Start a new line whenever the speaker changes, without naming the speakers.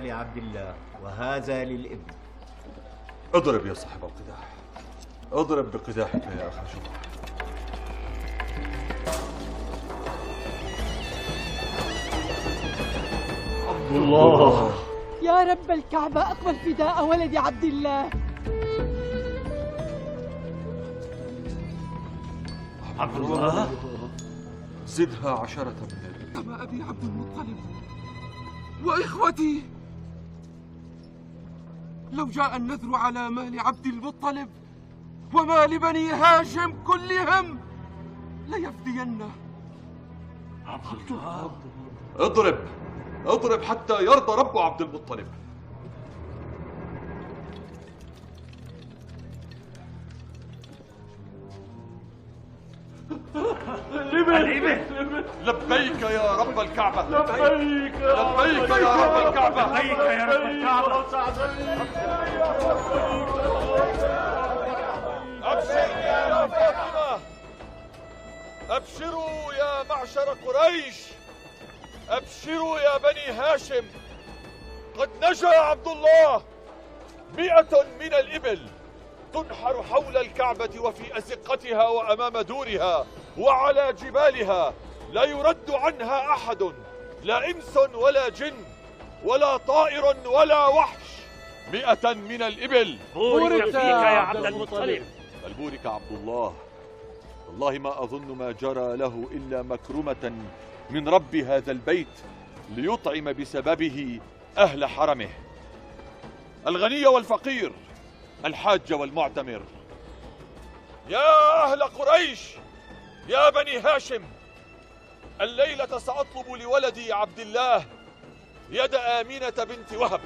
لعبد الله وهذا للابن.
اضرب يا صاحب القداح، اضرب بقداحك يا أخي شبح.
عبد الله يا رب الكعبة أقبل فداء ولد عبد الله.
عبد الله زدها 10 من الإبل.
أما أبي عبد المطلب وإخوتي، لو جاء النذر على مال عبد المطلب ومال بني هاشم كلهم ليفدينه.
عبد الله اضرب، اضرب حتى يرضى رب عبد المطلب. لبيك يا رب الكعبة، لبيك يا رب الكعبة،
لبيك يا رب الكعبة.
أبشر يا فاطمة، أبشروا يا معشر قريش، أبشروا يا بني هاشم، قد نجا عبد الله. 100 من الإبل تنحر حول الكعبة وفي أزقتها وأمام دورها وعلى جبالها، لا يرد عنها أحد، لا إنس ولا جن ولا طائر ولا وحش. 100 من الإبل.
بورك فيك يا عبد المطلب.
بل بورك عبد الله، والله ما أظن ما جرى له إلا مكرمة من رب هذا البيت ليطعم بسببه أهل حرمه، الغني والفقير، الحاج والمعتمر. يا أهل قريش، يا بني هاشم، الليلة سأطلب لولدي عبد الله يد آمنة بنت وهب.